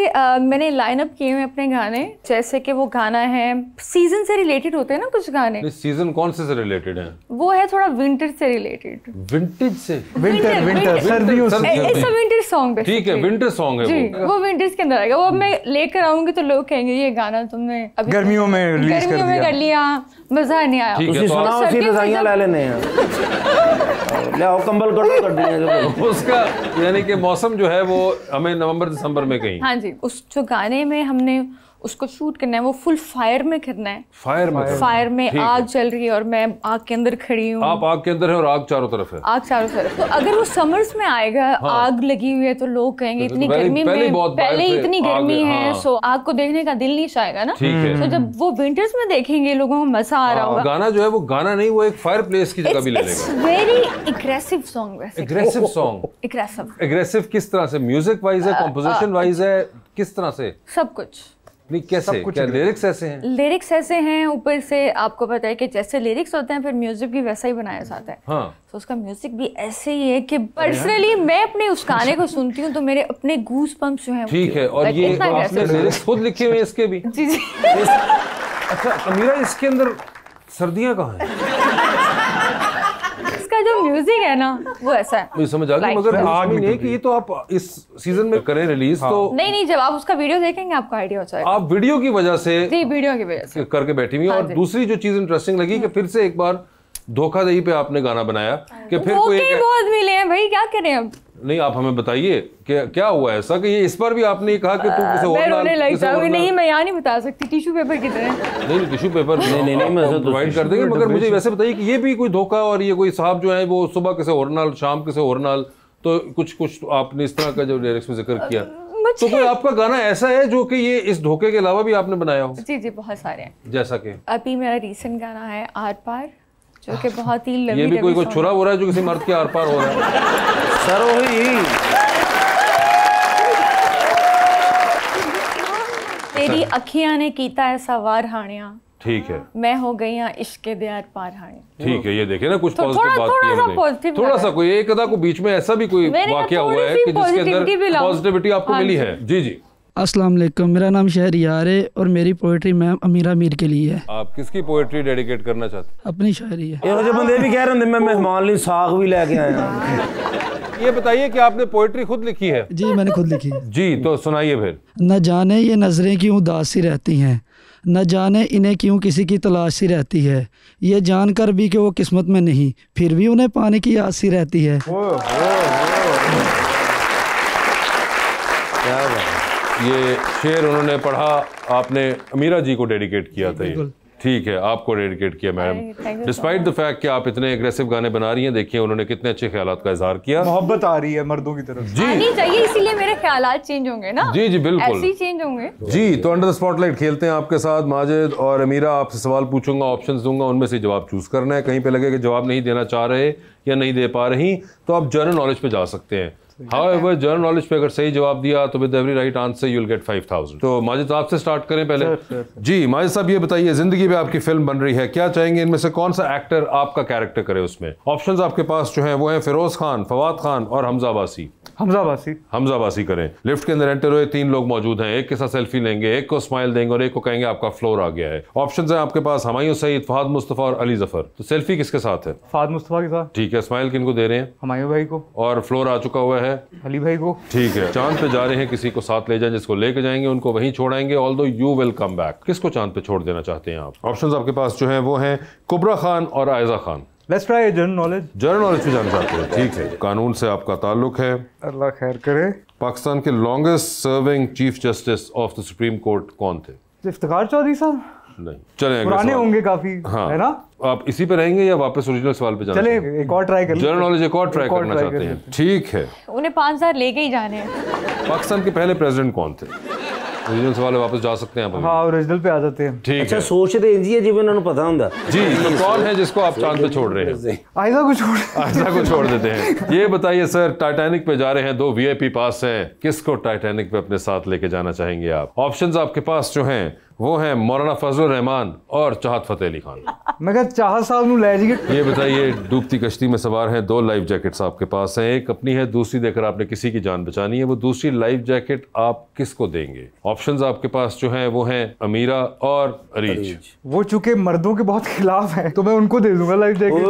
Speaker 4: मैंने लाइनअप किए हुए अपने गाने, जैसे कि वो गाना है सीजन से रिलेटेड होते हैं ना कुछ गाने।
Speaker 1: सीजन कौन से रिलेटेड है?
Speaker 4: वो है थोड़ा विंटर से रिलेटेड।
Speaker 1: विंटेज से?
Speaker 5: विंटर सर्दियों से।
Speaker 4: It's a winter song.
Speaker 1: ठीक है, विंटर सॉन्ग है
Speaker 4: जी, वो विंटर्स के अंदर आएगा। वो मैं लेकर आऊंगी तो लोग कहेंगे ये गाना तुमने अभी
Speaker 5: गर्मियों में रिलीज कर लिया,
Speaker 4: मजा नहीं आया।
Speaker 2: तुसी सुनाओ, फिर रजाइयां ले लेने हैं। ले आओ कंबल कर दिए
Speaker 1: उसका, यानी कि मौसम जो है वो हमें नवंबर दिसंबर में कहीं।
Speaker 4: हाँ जी, उस जो गाने में हमने उसको शूट करना है वो फुल फायर में करना है। फायर में आग चल रही है और मैं आग के अंदर खड़ी हूँ।
Speaker 1: आप आग के अंदर है और आग चारों तरफ है।
Speaker 4: आग चारों तरफ। तो अगर वो समर्स में आएगा, आग लगी हुई है, तो लोग कहेंगे इतनी गर्मी में, पहले इतनी गर्मी है, सो आग को देखने का दिल नहीं चाहेगा ना। तो जब वो विंटर्स में देखेंगे लोगों को मजा आ रहा होगा।
Speaker 1: गाना जो है वो गाना नहीं, वो एक फायर प्लेस की जगह भी ले लेगा।
Speaker 4: Very aggressive song.
Speaker 1: Aggressive song. Aggressive किस तरह से? म्यूजिक वाइज है, कंपोजिशन वाइज है, किस तरह से?
Speaker 4: सब कुछ।
Speaker 1: नहीं कैसे? क्या लिरिक्स ऐसे हैं?
Speaker 4: लिरिक्स ऐसे हैं, ऊपर से आपको पता है कि जैसे लिरिक्स होते हैं फिर म्यूजिक भी वैसा ही बनाया जाता है।
Speaker 1: हाँ।
Speaker 4: तो उसका म्यूजिक भी ऐसे ही है कि पर्सनली मैं अपने उस गाने को सुनती हूँ तो मेरे अपने गूज पम्प्स जो हैं।
Speaker 1: ठीक है, और ये आपने लिरिक्स खुद लिखे हुए हैं इसके भी?
Speaker 4: जी जी।
Speaker 1: अच्छा अमीरा, इसके अंदर सर्दियाँ कहाँ हैं?
Speaker 4: इसका जो म्यूजिक है ना वो ऐसा है।
Speaker 1: मुझे समझ आ गई, मगर आग नहीं है कि ये तो आप इस सीजन में करें रिलीज। तो
Speaker 4: नहीं, जब आप उसका वीडियो देखेंगे आपको आइडिया हो जाएगा।
Speaker 1: आप वीडियो की वजह से? जी,
Speaker 4: वीडियो की वजह से
Speaker 1: करके बैठी हुई। और दूसरी जो चीज इंटरेस्टिंग लगी कि फिर से एक बार धोखाधड़ी पे आपने गाना बनाया कि फिर कोई
Speaker 4: बहुत मिले हैं भाई, क्या करें अब?
Speaker 1: नहीं, आप हमें बताइए कि क्या हुआ ऐसा कि ये इस पर भी आपने कहा कि तू किसी और
Speaker 4: नहीं, मैं यहाँ नहीं बता सकती। टिश्यू पेपर की तरह
Speaker 1: नहीं, टिश्यू पेपर नहीं मैं प्रोवाइड कर देंगे, मगर मुझे वैसे बताइए कि ये भी कोई धोखा, और ये कोई साहब जो है वो सुबह किसी और नाल, शाम किसी और नाल, तो कुछ आपने इस तरह का जो लिरिक्स में जिक्र किया, तो कोई आपका गाना ऐसा है जो कि ये इस धोखे के अलावा भी आपने बनाया हो?
Speaker 4: जी जी, बहुत सारे हैं।
Speaker 1: जैसा कि
Speaker 4: अभी मेरा रीसेंट गाना है आर पार। जो कि बहुत ही
Speaker 1: ये भी कोई छुरा हो रहा है जो किसी मर्द के आर पार हो रहा है।
Speaker 2: सरोही
Speaker 4: तेरी अखियां ने कीता है सवार हानिया,
Speaker 1: ठीक है,
Speaker 4: मैं हो गई यहाँ इश्क के दयार पार हानिया।
Speaker 1: ठीक है, ये देखे ना कुछ पॉजिटिव बात की हमने, थोड़ा सा कोई एक अदा को बीच में ऐसा भी कोई वाकया हुआ है कि जिसके अंदर पॉजिटिविटी आपको मिली है। जी जी,
Speaker 14: अस्सलाम वालेकुम, मेरा नाम शहरियार है और मेरी पोएट्री मैम अमीरा मीर के लिए है।
Speaker 1: आप किसकी पोएट्री डेडिकेट करना चाहते हैं?
Speaker 14: अपनी शायरी है।
Speaker 2: ये जो बंदे भी कह रहे हैं मैं मेहमान लिए साग भी लेके आया।
Speaker 1: ये बताइए कि आपने पोएट्री खुद लिखी है?
Speaker 14: जी मैंने खुद लिखी है।
Speaker 1: जी तो सुनाइए फिर।
Speaker 14: न जाने ये नजरें क्यों उदास सी रहती हैं, न जाने इन्हें क्यों किसी की तलाश सी रहती है, ये जानकर भी कि वो किस्मत में नहीं फिर भी उन्हें पाने की आस सी रहती है।
Speaker 2: क्या बात,
Speaker 1: ये शेर उन्होंने पढ़ा, आपने अमीरा जी को डेडिकेट किया था ये? ठीक है, आपको डेडिकेट किया मैडम। डिस्पाइट द फैक्ट कि आप इतने एग्रेसिव गाने बना रही हैं, देखिए उन्होंने कितने अच्छे ख्यालात का इजहार किया।
Speaker 5: मोहब्बत आ रही है मर्दों की तरफ।
Speaker 1: जी
Speaker 4: नहीं चाहिए, इसीलिए मेरे ख्यालात चेंज होंगे ना।
Speaker 1: जी जी बिल्कुल
Speaker 4: ऐसे ही चेंज होंगे।
Speaker 1: जी तो अंडर द स्पॉटलाइट खेलते हैं आपके साथ। माजिद और अमीरा, आपसे सवाल पूछूंगा, ऑप्शंस दूंगा, उनमें से जवाब चूज करना है। कहीं पे लगे कि जवाब नहीं देना चाह रहे या नहीं दे पा रही तो आप जनरल नॉलेज पे जा सकते हैं। However, जनरल नॉलेज पे अगर सही जवाब दिया तो with every right answer you will get 5000। तो माजिद आपसे स्टार्ट करें पहले। जी माजिद साहब, ये बताइए, जिंदगी पे आपकी फिल्म बन रही है, क्या चाहेंगे इनमें से कौन सा एक्टर आपका कैरेक्टर करे उसमें? ऑप्शंस आपके पास जो है वो है फिरोज खान, फवाद खान और हमजा अब्बासी। हमजा अब्बासी करें। लिफ्ट के अंदर एंटर हुए 3 लोग मौजूद हैं, एक के साथ सेल्फी लेंगे, एक को स्माइल देंगे और एक को कहेंगे आपका फ्लोर आ गया है। ऑप्शंस हैं आपके पास हुमायूं सईद, फहद मुस्तफा और अली जफर। तो सेल्फी किसके साथ है?
Speaker 5: फहद मुस्तफा के साथ।
Speaker 1: ठीक है, स्माइल किनको दे रहे हैं?
Speaker 5: हुमायूं भाई को।
Speaker 1: और फ्लोर आ चुका हुआ है
Speaker 5: अली भाई को।
Speaker 1: ठीक है, चांद पे जा रहे हैं, किसी को साथ ले जाएं, जिसको लेके जाएंगे उनको वहीं छोड़ाएंगे, although you will come back. किसको चांद पे छोड़ देना चाहते हैं आप? ऑप्शंस आपके पास जो हैं वो हैं कुबरा खान और Ayza Khan.
Speaker 5: Let's try general knowledge.
Speaker 1: General knowledge पे जाना चाहते हैं, ठीक है। कानून से आपका ताल्लुक है,
Speaker 5: अल्लाह खैर करे।
Speaker 1: पाकिस्तान के longest serving chief justice of the supreme court कौन थे?
Speaker 5: इफ्तिखार चौधरी साहब।
Speaker 1: नहीं, चलें
Speaker 5: पुराने होंगे काफी।
Speaker 1: हाँ,
Speaker 5: है ना?
Speaker 1: आप इसी पे रहेंगे या वापस ओरिजिनल सवाल पे जाना?
Speaker 5: चले एक और ट्राई कर,
Speaker 1: जनरल नॉलेज एक और ट्राई करना चाहते हैं, ठीक है।
Speaker 4: उन्हें 5000 लेके ही जाने हैं।
Speaker 1: पाकिस्तान के पहले प्रेसिडेंट कौन थे? ओरिजिनल सवाल वापस जा सकते हैं आप?
Speaker 5: हाँ, ओरिजिनल पे आ जाते हैं।
Speaker 1: ठीक
Speaker 2: अच्छा,
Speaker 1: है,
Speaker 2: सोचते हैं जी जिਵੇਂ उन्होंने पता होंगे।
Speaker 1: जी तो कौन है जिसको आप चांद पे छोड़ रहे हैं?
Speaker 5: आयजा को छोड़
Speaker 1: देते हैं। ये बताइए सर, टाइटैनिक पे जा रहे हैं, 2 VIP पास हैं, किसको टाइटैनिक पे अपने साथ लेके जाना चाहेंगे आप? ऑप्शंस आपके पास जो हैं वो हैं मौलाना फजल रहमान और चाहत फतेह अली खान।
Speaker 5: मैं कहा चाहत साहब नू ले जाइए।
Speaker 1: ये बताइए, डूबती कश्ती में सवार हैं, 2 लाइफ जैकेट्स आपके पास हैं, एक अपनी है, दूसरी देकर आपने किसी की जान बचानी है, वो दूसरी लाइफ जैकेट आप किसको देंगे? ऑप्शंस आपके पास जो हैं वो हैं अमीरा और अरीज।
Speaker 5: वो चूंकि मर्दों के बहुत खिलाफ हैं तो मैं उनको दे दूंगा लाइफ जैकेट।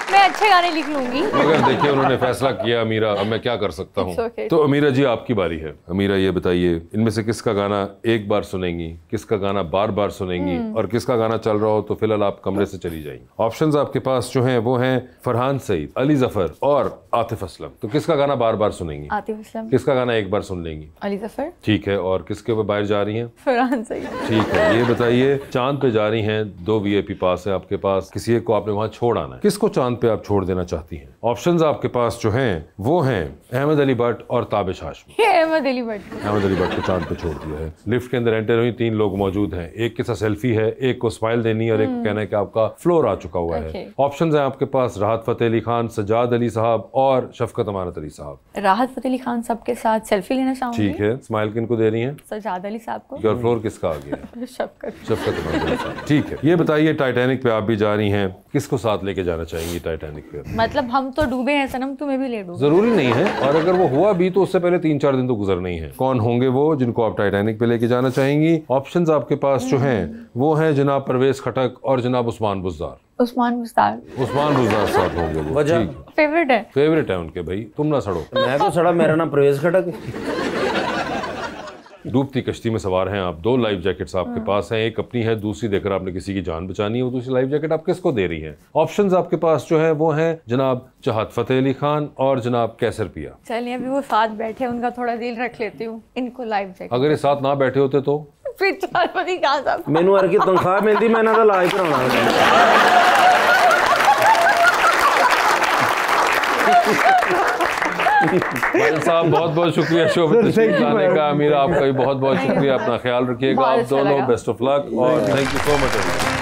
Speaker 4: मैं अच्छे गाने लिख लूंगी।
Speaker 1: मगर देखिए उन्होंने फैसला किया अमीरा, अब मैं क्या कर सकता हूँ।
Speaker 4: okay.
Speaker 1: तो अमीरा जी आपकी बारी है। अमीरा ये बताइए, इनमें से किसका गाना एक बार सुनेंगी, किसका गाना बार बार सुनेंगी और किसका गाना चल रहा हो तो फिलहाल आप कमरे से चली जाएंगी? ऑप्शंस आपके पास जो हैं वो हैं फरहान सईद, अली जफर और आतिफ असलम। तो किसका गाना बार बार सुनेंगी?
Speaker 4: आतिफ असलम।
Speaker 1: किसका गाना एक बार सुन लेंगी?
Speaker 4: अली जफर।
Speaker 1: ठीक है, और किसके ऊपर बाहर जा रही हैं?
Speaker 4: फरहान सईद।
Speaker 1: ठीक है, ये बताइए, चांद पे जा रही हैं, 2 VIP पास है आपके पास, किसी एक को आपने वहां छोड़ आना है, किसको चांद पे आप छोड़ देना चाहती हैं? ऑप्शंस आपके पास जो हैं वो हैं अहमद अली भट्ट और ताबिश हाशमी।
Speaker 4: अहमद अली भट्ट
Speaker 1: को चांद पे छोड़ दिया है। लिफ्ट के अंदर एंटर हुई, 3 लोग मौजूद हैं, एक के साथ सेल्फी है, एक को स्माइल देनी है और एक को कहना है कि आपका फ्लोर आ चुका हुआ है। ऑप्शंस हैं आपके पास राहत फतेह अली खान, सज्जाद अली साहब और शफकत अमानत अली साहब।
Speaker 4: राहत फतेह अली खान सबके साथ सेल्फी लेना चाहूंगी।
Speaker 1: ठीक है, स्माइल किनको दे रही हैं?
Speaker 4: सज्जाद अली साहब को।
Speaker 1: और फ्लोर किसका आ गया?
Speaker 4: शफकत
Speaker 1: अमानत अली साहब। ठीक है, ये बताइए, टाइटैनिक पे आप भी जा रही हैं, किसको साथ लेके जाना चाहेंगी टाइटैनिक पे?
Speaker 4: मतलब हम तो डूबे हैं सनम, तुम्हें भी ले डूबो।
Speaker 1: जरूरी नहीं है, और अगर वो हुआ भी तो उससे पहले 3-4 दिन तो गुजरना ही है। कौन होंगे वो जिनको आप टाइटैनिक पे लेके जाना चाहेंगी? ऑप्शंस आपके पास जो हैं वो हैं जनाब परवेज खटक और जनाब उस्मान बुज़दार।
Speaker 4: उस्मान बुज़दार
Speaker 1: साथ होंगे वो। फेवरेट है उनके भाई, तुम ना सड़ो।
Speaker 2: मैं तो सड़ा, मेरा नाम परवेज खटक।
Speaker 1: डूबती कश्ती में सवार हैं आप, 2 लाइफ जैकेट्स आपके पास हैं, एक अपनी है, दूसरी देकर आपने किसी की जान बचानी है, वो दूसरी लाइफ जैकेट आप किसको दे रही हैं? ऑप्शंस आपके पास जो है वो हैं जनाब चाहत फतेह अली खान और जनाब कैसर पिया।
Speaker 4: चलिए अभी वो साथ बैठे, उनका थोड़ा दिल रख लेती हूँ, इनको लाइफ जैकेट।
Speaker 1: अगर ये साथ ना बैठे होते तो
Speaker 4: फिर 4 बजे कहाँ साहब
Speaker 2: मैनू अर की तनख्वाह मिलती, मैं इन्हां दा इलाज कराउणा।
Speaker 1: साहब बहुत बहुत शुक्रिया शो पे तशरीफ लाने का। अमीरा आपका भी बहुत बहुत शुक्रिया, अपना ख्याल रखिएगा आप दोनों, बेस्ट ऑफ लक और थैंक यू सो मच।